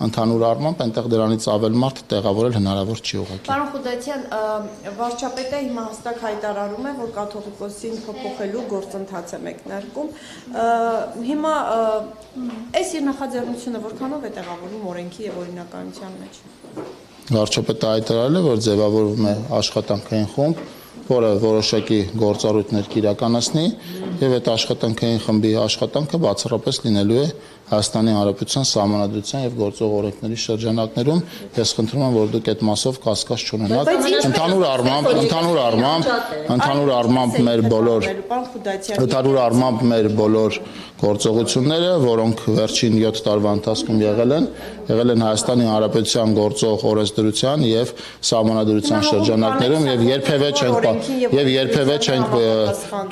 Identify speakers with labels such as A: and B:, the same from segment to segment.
A: ընդհանուր առմամբ այնտեղ դրանից ավել մարդ տեղավորել հնարավոր չի ուղղակի։
B: Պարոն Խուդատյան, վարչապետը հիմա հստակ հայտարարում է, որ կաթողիկոսին փոփոխելու գործընթաց է մեկնարկում։ Հիմա այս իր նախաձեռնությունը որքանով է տեղավորվում օրենքի եւ օրինականության մեջ։
A: Վարչապետը հայտարարել է, որ ձևավորվում է աշխատանքային խումբ, որը որոշակի գործառույթներ կիրականացնի եւ այդ աշխատանքային խմբի աշխատանքը բացառապես լինելու է Հայաստանի Հանրապետության Սահմանադրության եւ գործող օրենքների շրջանակներում։ Ես խնդրում եմ, որ դուք այդ մասով կասկած չունենաք։ Ընդհանուր առմամբ մեր բոլոր գործողությունները, որոնք վերջին 7 տարվա ընթացքում եղել են Հայաստանի Հանրապետության գործող օրենսդրության եւ Սահմանադրության շրջանակներում եւ երբևէ չենք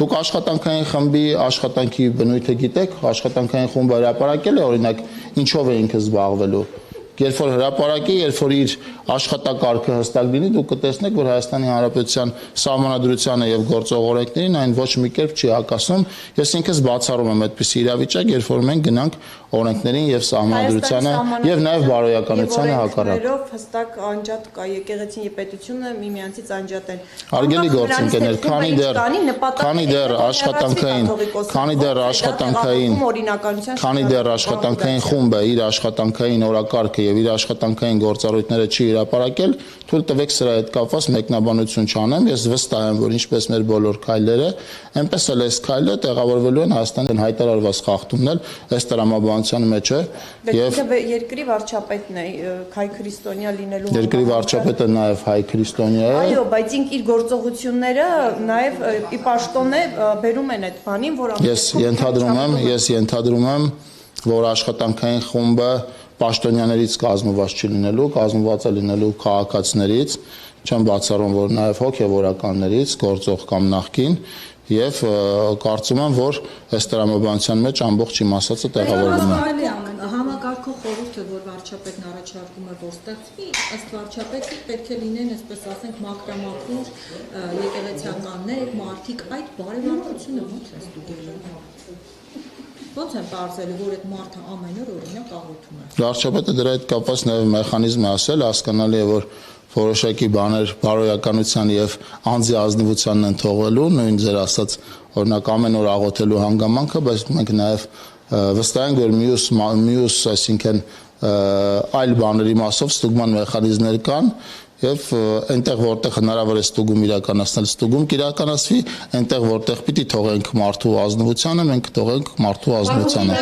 A: դուք աշխատանքային խմբի աշխատանքի բնույթը գիտեք, աշխատանքային խումբը հրապարակել է օրինակ ինչով է ինքը զբաղվելու։ Երբ որ հրապարակի, երբ որ իր աշխատակարգը հստակ լինի, դուք կտեսնեք, որ Հայաստանի Հանրապետության Սահմանադրությանը եւ գործող օրենքներին այն ոչ մի կերպ չի հակասում։ Ես ինքս բացառում եմ այդպիսի իրավիճակ, երբ որ մենք գնանք օրենքներին եւ Սահմանադրությանը եւ նաեւ բարոյականությանը հակառակ։
B: Հստակ անջատ կա եկեղեցին եւ պետությունը միմյանցից անջատ են։
A: Արգելի գործընկերներ, քանի դեռ աշխատանքային խումբը իր աշխատանքային օրակարգը եւ իր աշխատանքային գործառույթները չի հրապարակել, թույլ տվեք սրա հետ կապված մեկնաբանություն չանեմ։ Ես վստահ եմ, որ ինչպես մեր բոլոր քայլերը, այնպես էլ այս քայլը տեղավորվելու են Հայաստանի հայտարարված խախտումն էլ ըստ տրամաբանության մեջ է եւ
B: երկրի վարչապետն է հայ քրիստոնյա լինելու
A: երկրի վարչապետը նաեւ հայ քրիստոնյա է։
B: Այո, բայց ինք իր գործողությունները նաեւ ի պաշտոն է բերում են այդ բանին, որ
A: ես ենթադրում եմ, որ աշխատանքային խումբը պաշտոնյաներից կազմված չի լինելու, կազմված է լինելու քաղաքացիներից, չեմ բացառում, որ նաև հոգևորականներից, գործող կամ նախկին, եւ կարծում եմ, որ ըստ տրամաբանության մեջ ամբողջ իմաստացը տեղավորվում է։
C: Համակարգող խորհուրդը, որ վարչապետն առաջարկում է, որ ստեղծվի, ըստ վարչապետի պետք է լինեն, այսպես ասենք, մաքրամաքուր եկեղեցիականներ, մարդիկ, այդ բարեվարկությունը ո՞նց է ստուգելու։ Ոնց են պարզելու, որ այդ մարդը ամեն օր օրինակ աղոթում է։
A: Վարչապետը դրա հետ կապված նաև մեխանիզմ է ասել, հասկանալի է, որ որոշակի բաներ բարոյականության եւ անձի ազնվությանն են թողելու, նույն ձեր ասած օրինակ ամեն օր աղոթելու հանգամանքը, բայց մենք նաև վստահ ենք, որ մյուս, այսինքն այլ բաների մասով ստուգման մեխանիզմներ կան եւ այնտեղ որտեղ հնարավոր է ստուգում իրականացնել, ստուգում կիրականացվի, այնտեղ որտեղ պիտի թողենք մարդու ազնվությանը, մենք թողենք մարդու ազնվությանը։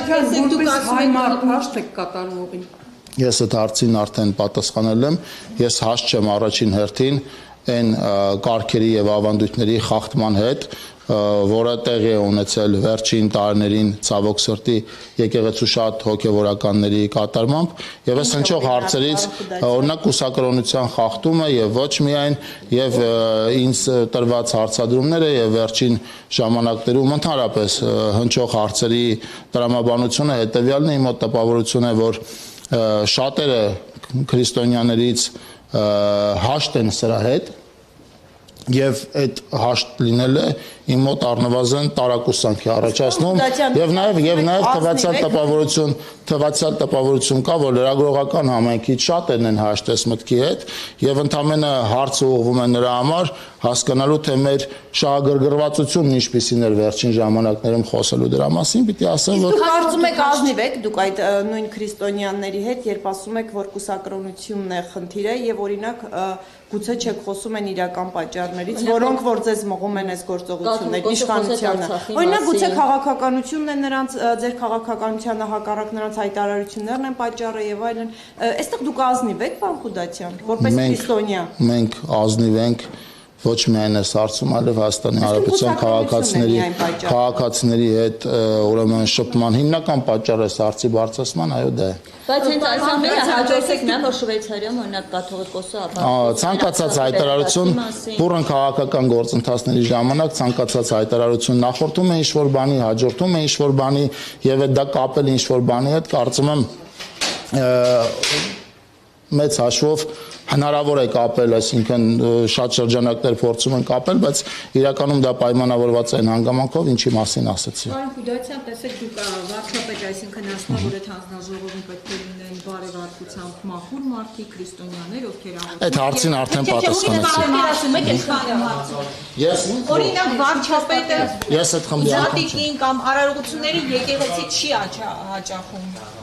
A: Ես այդ հարցին արդեն պատասխանել եմ, ես հաստ չեմ առաջին հերթին այն կարգերի եւ ավանդույթների խախտման հետ, որը տեղի է ունեցել վերջին տարիներին ցավոք սրտի եկեղեցու շատ հոգևորականների կատարմամբ եւ այս հնչող հարցերից օրինակ կուսակրոնության խախտումը եւ ոչ միայն եւ ինձ տրված հարցադրումները եւ վերջին ժամանակներում ընդհանրապես հնչող հարցերի տրամաբանությունը հետեւյալն է, իմ մոտ տպավորություն է, որ շատերը քրիստոնյաներից հաշտ են սրա հետ եւ այդ հաշտ լինելը իմ մոտ առնվազն տարակուսանք է առաջացնում եւ նաեւ թվացial տպավորություն կա, որ լրագրողական համայնքից շատերն են հաշտես մտքի հետ եւ ընդամենը հարցը ուղղվում է նրա համար հասկանալու թե մեր շահագրգռվածությունն ինչպիսին էր վերջին ժամանակներում խոսելու դրա մասին, պիտի ասեմ, որ
B: կարծում եք ազնիվ եք դուք այդ նույն քրիստոնյաների հետ, երբ ասում եք, որ կուսակրոնությունն է խնդիրը եւ օրինակ գուցե չեք խոսում են իրական պատճառներից, որոնք որ ձեզ մղում են այս գործողությունները, իշխանությանը։ Օրինակ գուցե քաղաքականությունն է նրանց, ձեր քաղաքականությանը հակառակ նրանց հայտարարություններն են պատճառը եւ այլն։ Այստեղ դուք ազնիվ եք, պարոն Խուդատյան, որպես քրիստոնյա։
A: Մենք ազնիվ ենք ոչ միայն այս հարցում, այլև Հայաստանի Հանրապետության քաղաքացիների հետ ուրեմն շփման հիմնական պատճառը հարցի բարձրացման, այո, դա է։
C: Բայց հենց այս ամենը հաջորդեք նա, որ Շվեյցարիայում օրինակ կաթողիկոսը
A: ցանկացած հայտարարություն բուռն քաղաքական գործընթացների ժամանակ ցանկացած հայտարարություն նախորդում է ինչ-որ բանի, հաջորդում է ինչ-որ բանի եւ այդ դա կապել ինչ-որ բանի հետ, կարծում եմ մեծ հաշվով հնարավոր է կապել, այսինքն շատ շրջանակներ փորձում են կապել, բայց իրականում դա պայմանավորված է այն հանգամանքով, ինչի մասին ասացի։
C: Պարոն Խուդայցյան, տեսեք դուք վարչապետ, այսինքն ասում որ այդ հանձնաժողովին պետք է լինեն բարեվարկությամբ մաքուր մարդիկ, քրիստոնյաներ, ովքեր
A: Այդ հարցին արդեն պատասխանեցի։
C: Օրինակ վարչապետը
A: Ես այդ խմբի անդամ
C: Զատիկին կամ արարողությունների եկեղեցի չի հաճախում։